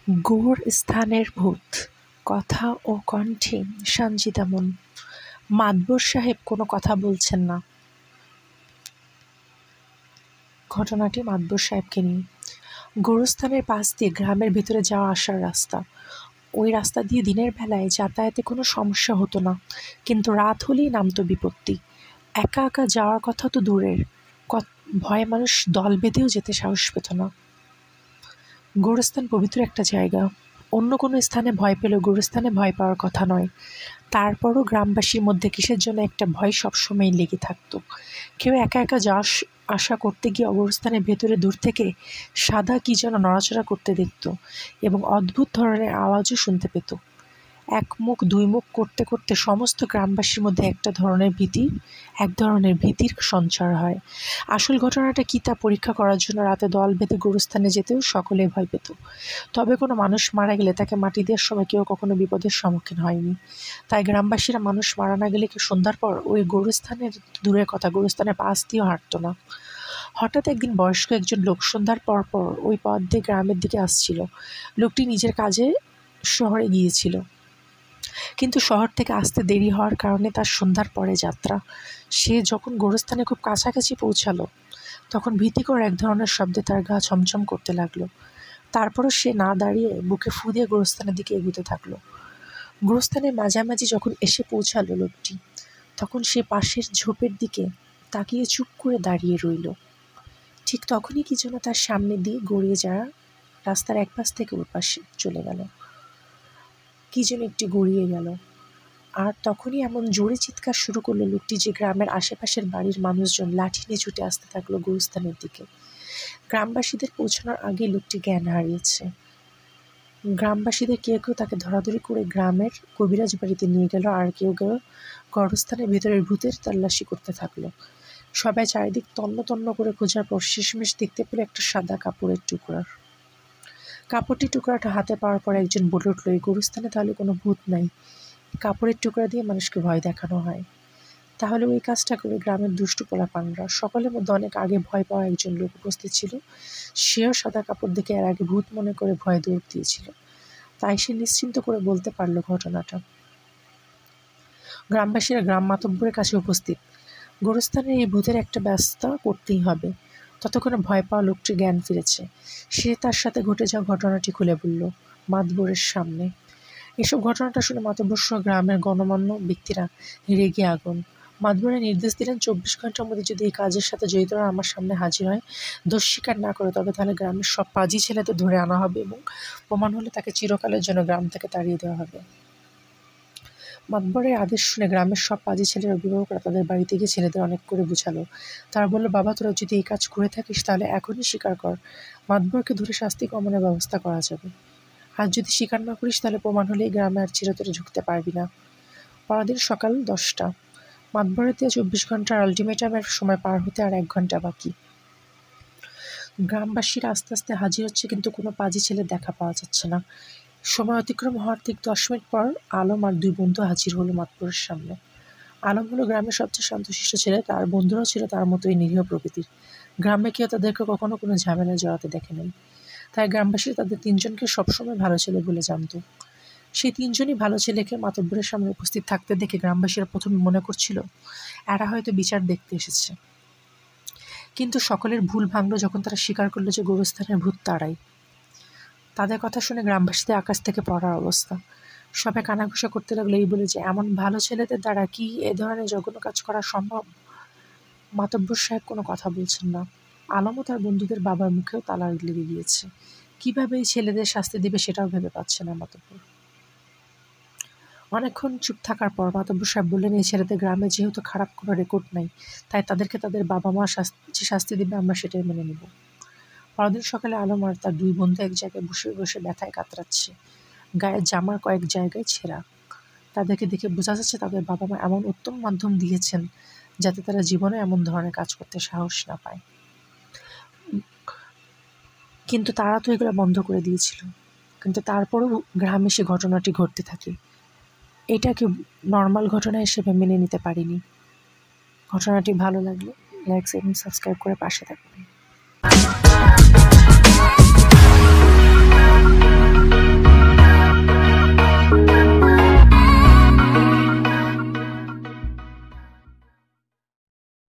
গোরস্থানের ভূত, কথা ও কণ্ঠে সঞ্চিতা মন। মাতবর সাহেব কোনো কথা বলছেন না। ঘটনাটি মাতবর সাহেবকে নিয়ে। গোরস্থানের পাশ দিয়ে গ্রামের ভিতরে যাওয়া আসার রাস্তা। ওই রাস্তা দিয়ে দিনের বেলায় যাতায়াতে কোনো সমস্যা হতো না, কিন্তু রাত হলেই নামতো বিপত্তি। একা একা যাওয়ার কথা তো দূরের, ভয়ে মানুষ দল বেঁধেও যেতে সাহস পেত না। গোরস্থান পবিত্র একটা জায়গা। অন্য কোনো স্থানে ভয় পেলেও গোরস্থানে ভয় পাওয়ার কথা নয়। তারপরও গ্রামবাসীর মধ্যে কিসের জন্য একটা ভয় সবসময় লেগে থাকতো। কেউ একা একা যাওয়া আসা করতে গিয়ে গোরস্থানের ভেতরে দূর থেকে সাদা কি যেন নড়াচড়া করতে দেখত এবং অদ্ভুত ধরনের আওয়াজও শুনতে পেত। এক মুখ দুই মুখ করতে করতে সমস্ত গ্রামবাসীর মধ্যে এক ধরনের ভীতির সঞ্চার হয়। আসল ঘটনাটা কী তা পরীক্ষা করার জন্য রাতে দল বেঁধে গোরস্থানে যেতেও সকলে ভয় পেত। তবে কোনো মানুষ মারা গেলে তাকে মাটি দেওয়ার সময় কেউ কখনো বিপদের সম্মুখীন হয়নি। তাই গ্রামবাসীরা মানুষ মারা না গেলে কি সন্ধ্যার পর ওই গোরস্থানের দূরের কথা গোরস্থানের পাশ দিয়েও হাঁটত না। হঠাৎ একদিন বয়স্ক একজন লোক সন্ধ্যার পর ওই পথ দিয়ে গ্রামের দিকে আসছিল। লোকটি নিজের কাজে শহরে গিয়েছিল, কিন্তু শহর থেকে আসতে দেরি হওয়ার কারণে তার সন্ধ্যার পরে যাত্রা। সে যখন গোরস্থানে খুব কাছাকাছি পৌঁছালো, তখন ভীতিকর এক ধরনের শব্দে তার গা ছমছম করতে লাগলো। তারপরও সে না দাঁড়িয়ে বুকে ফু দিয়ে গোরস্থানের দিকে এগোতে থাকলো। গোরস্থানের মাঝামাঝি যখন এসে পৌঁছালো লোকটি, তখন সে পাশের ঝোপের দিকে তাকিয়ে চুপ করে দাঁড়িয়ে রইল। ঠিক তখনই কি যেন তার সামনে দিয়ে গড়িয়ে যাওয়া রাস্তার এক পাশ থেকে ওর পাশে চলে গেল। কি যেন একটি গড়িয়ে গেল, আর তখনই এমন জোরে চিৎকার শুরু করলো লোকটি যে গ্রামের আশেপাশের বাড়ির মানুষজন লাঠি নিয়ে ছুটে আসতে থাকলো গোরস্থানের দিকে। গ্রামবাসীদের পৌঁছানোর আগে লোকটি জ্ঞান হারিয়েছে। গ্রামবাসীদের কেউ কেউ তাকে ধরাধরি করে গ্রামের কবিরাজ বাড়িতে নিয়ে গেল, আর কেউ কেউ গোরস্থানের ভেতরের ভূতের তল্লাশি করতে থাকলো। সবাই চারিদিক তন্ন তন্ন করে খোঁজার পর শেষমেশ দেখতে পেল একটা সাদা কাপড়ের টুকরাটা হাতে পাওয়ার পর একজন বলে উঠল, এই গোরস্থানে তাহলে কোনো ভূত নাই, কাপড়ের টুকরা দিয়ে মানুষকে ভয় দেখানো হয়। তাহলে ওই কাজটা করে গ্রামের দুষ্টু পোলাপানরা। সকলের মধ্যে অনেক আগে ভয় পাওয়া একজন লোক উপস্থিত ছিল। সেও সাদা কাপড় দেখে এর আগে ভূত মনে করে ভয় দৌড় দিয়েছিল, তাই সে নিশ্চিন্ত করে বলতে পারলো ঘটনাটা। গ্রামবাসীরা গ্রাম মাতব্বরের কাছে উপস্থিত। গোরস্থানের এই ভূতের একটা ব্যবস্থা করতেই হবে। ততক্ষণে ভয় পাওয়া লোকটির জ্ঞান ফিরেছে। সে তার সাথে ঘটে যাওয়া ঘটনাটি খুলে বলল মাতব্বরের সামনে। এসব ঘটনাটা শুনে মাতব্বর সহ গ্রামের গণ্যমান্য ব্যক্তিরা রেগে আগুন। মাতব্বরের নির্দেশ দিলেন, 24 ঘন্টার মধ্যে যদি এই কাজের সাথে জড়িতরা আমার সামনে হাজির হয়, দোষ স্বীকার না করে, তবে তাহলে গ্রামের সব পাজি ছেলেদের ধরে আনা হবে এবং প্রমাণ হলে তাকে চিরকালের জন্য গ্রাম থেকে তাড়িয়ে দেওয়া হবে। মাতব্বরের আদেশ শুনে গ্রামের সব পাজি ছেলের অভিভাবকরা তাদের বাড়িতে গিয়ে ছেলেদের অনেক করে বুঝালো। তারা বলল, বাবা, তোরা যদি এই কাজ করে থাকিস তাহলে এখনই স্বীকার কর, মাতব্বরকে ধরে শাস্তি কমানোর ব্যবস্থা করা যাবে। আর যদি স্বীকার না করিস তাহলে প্রমাণ হলে এই গ্রামে আর চিরতরে ঢুকতে পারবি না। পরদিন সকাল 10টা। মাতব্বরের দিয়ে 24 ঘন্টার আলটিমেটামের সময় পার হতে আর 1 ঘন্টা বাকি। গ্রামবাসীরা আস্তে আস্তে হাজির হচ্ছে, কিন্তু কোনো পাজি ছেলে দেখা পাওয়া যাচ্ছে না। সময় অতিক্রম হওয়ার ঠিক 10 মিনিট পর আলম আর 2 বন্ধু হাজির হলো মাতব্বরের সামনে। আলম হলো গ্রামের সবচেয়ে শান্তশিষ্ট ছেলে, তার বন্ধুরাও ছিল তার মতোই নিরীহ প্রকৃতির। গ্রামে কেউ তাদেরকে কখনো কোনো ঝামেলায় জড়াতে দেখে নেই, তাই গ্রামবাসী তাদের 3 জনকে সবসময় ভালো ছেলে বলে জানত। সেই 3 জনই ভালো ছেলেকে মাতব্বরের সামনে উপস্থিত থাকতে দেখে গ্রামবাসীরা প্রথমে মনে করছিল এরা হয়তো বিচার দেখতে এসেছে। কিন্তু সকলের ভুল ভাঙল যখন তারা স্বীকার করলো যে গোরস্থানের ভূত তারাই। তাদের কথা শুনে গ্রামবাসীদের আকাশ থেকে পড়ার অবস্থা। সবাই কানাঘুষা করতে লাগলো এই বলে যে এমন ভালো ছেলেদের দ্বারা কি এ ধরনের জঘন্য কাজ করা সম্ভব। মাতব্বর সাহেব কোনো কথা বলছেন না। আলম ও তার বন্ধুদের বাবার মুখেও তালা লেগে গিয়েছে। কিভাবে এই ছেলেদের শাস্তি দিবে সেটাও ভেবে পাচ্ছে না মাতব্বর। অনেকক্ষণ চুপ থাকার পর মাতব্বর সাহেব বললেন, এই ছেলেদের গ্রামে যেহেতু খারাপ কোনো রেকর্ড নাই, তাই তাদেরকে তাদের বাবা মা যে শাস্তি দেবে আমরা সেটাই মেনে নেব। পরদিন সকালে আলম আর তার 2 বন্ধু এক জায়গায় বসে বসে ব্যথায় কাতরাচ্ছে। গায়ের জামার কয়েক জায়গায় ছেঁড়া। তাদেরকে দেখে বোঝা যাচ্ছে তাদের বাবা মা এমন উত্তম মাধ্যম দিয়েছেন যাতে তারা জীবনে এমন ধরনের কাজ করতে সাহস না পায়। কিন্তু তারা তো এগুলো বন্ধ করে দিয়েছিল। কিন্তু তারপরেও গ্রামে সে ঘটনাটি ঘটতে থাকে। এটাকে নর্মাল ঘটনা হিসেবে মেনে নিতে পারিনি। ঘটনাটি ভালো লাগলে লাইক এবং সাবস্ক্রাইব করে পাশে থাকবেন।